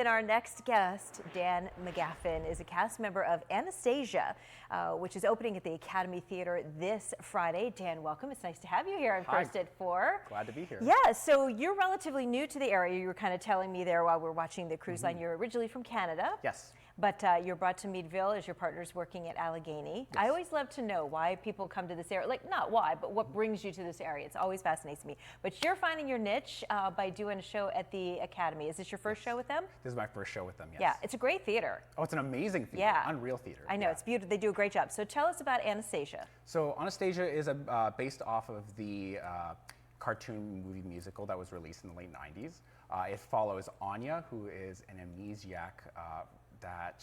And our next guest, Dan Magaffin, is a cast member of Anastasia, which is opening at the Academy Theater this Friday. Dan, welcome. It's nice to have you here on First at 4. Glad to be here. Yeah, so you're relatively new to the area. You were kind of telling me there while we were watching the cruise line. You're originally from Canada. Yes. But you're brought to Meadville as your partner's working at Allegheny. Yes. I always love to know why people come to this area. Like, not why, but what brings you to this area. It's always fascinates me. But you're finding your niche by doing a show at the Academy. Is this your first show with them? This is my first show with them, yes. Yeah, it's a great theater. Oh, it's an amazing theater. Yeah. Unreal theater. I know, it's beautiful. They do a great job. So tell us about Anastasia. So Anastasia is based off of the cartoon movie musical that was released in the late 90s. It follows Anya, who is an amnesiac that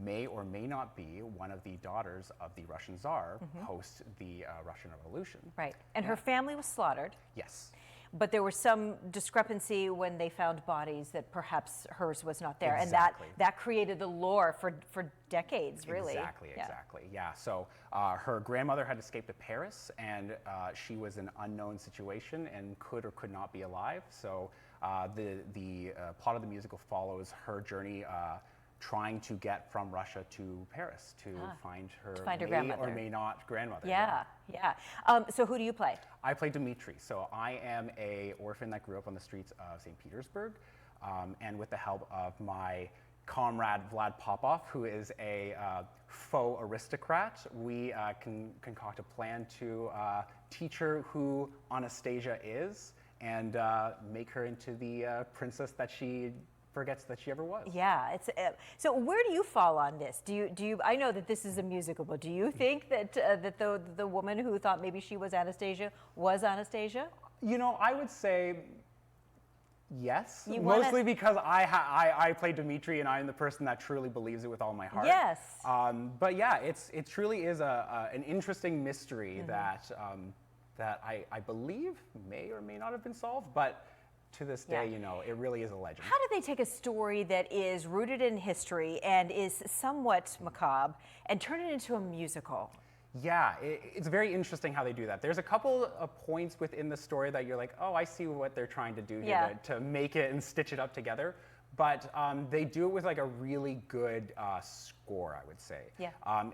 may or may not be one of the daughters of the Russian Tsar post the Russian Revolution. Right, and her family was slaughtered. Yes. But there was some discrepancy when they found bodies that perhaps hers was not there. Exactly. And that created the lore for decades, really. Exactly, exactly. Yeah, so her grandmother had escaped to Paris, and she was in an unknown situation and could or could not be alive. So the plot of the musical follows her journey trying to get from Russia to Paris to find her grandmother. Or may not grandmother. Yeah. So who do you play? I play Dmitri. So I am a orphan that grew up on the streets of St. Petersburg, and with the help of my comrade Vlad Popov, who is a faux aristocrat, we can concoct a plan to teach her who Anastasia is and make her into the princess that she forgets that she ever was. Yeah, it's so where do you fall on this? Do you I know that this is a musical, but do you think that that the woman who thought maybe she was Anastasia was Anastasia? You know, I would say yes, mostly because I play Dmitri and I'm the person that truly believes it with all my heart. Yes. But yeah, it truly is an interesting mystery that that I believe may or may not have been solved, but to this day, you know, it really is a legend. How do they take a story that is rooted in history and is somewhat macabre and turn it into a musical? Yeah, it's very interesting how they do that. There's a couple of points within the story that you're like, oh, I see what they're trying to do here to make it and stitch it up together. But they do it with like a really good score, I would say. Yeah.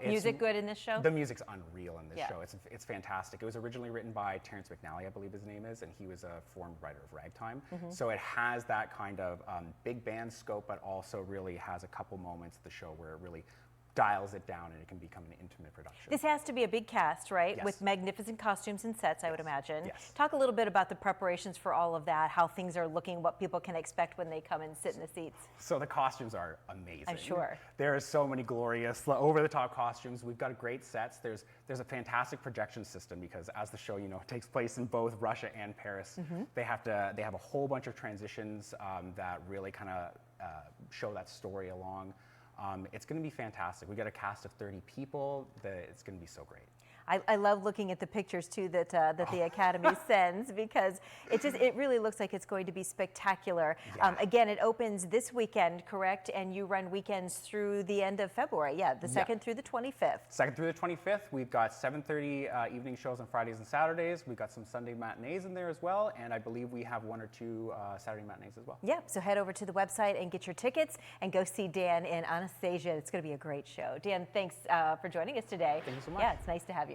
Music good in this show? The music's unreal in this show. It's fantastic. It was originally written by Terrence McNally, I believe his name is, and he was a former writer of Ragtime. So it has that kind of big band scope, but also really has a couple moments of the show where it really dials it down and it can become an intimate production. This has to be a big cast, right? Yes. With magnificent costumes and sets, I would imagine. Yes. Talk a little bit about the preparations for all of that, how things are looking, what people can expect when they come and sit in the seats. So the costumes are amazing. I'm sure. There are so many glorious, over-the-top costumes. We've got great sets. There's a fantastic projection system because as the show, you know, takes place in both Russia and Paris, they have a whole bunch of transitions that really kind of show that story along. It's going to be fantastic. We've got a cast of 30 people. It's going to be so great. I love looking at the pictures too that the Academy sends because it really looks like it's going to be spectacular. Yeah. Again, it opens this weekend, correct? And you run weekends through the end of February. Yeah, the 2nd through the 25th. 2nd through the 25th. We've got 7:30 evening shows on Fridays and Saturdays. We've got some Sunday matinees in there as well, and I believe we have 1 or 2 Saturday matinees as well. Yeah, so head over to the website and get your tickets and go see Dan in Anastasia. It's going to be a great show. Dan, thanks for joining us today. Thank you so much. Yeah, it's nice to have you.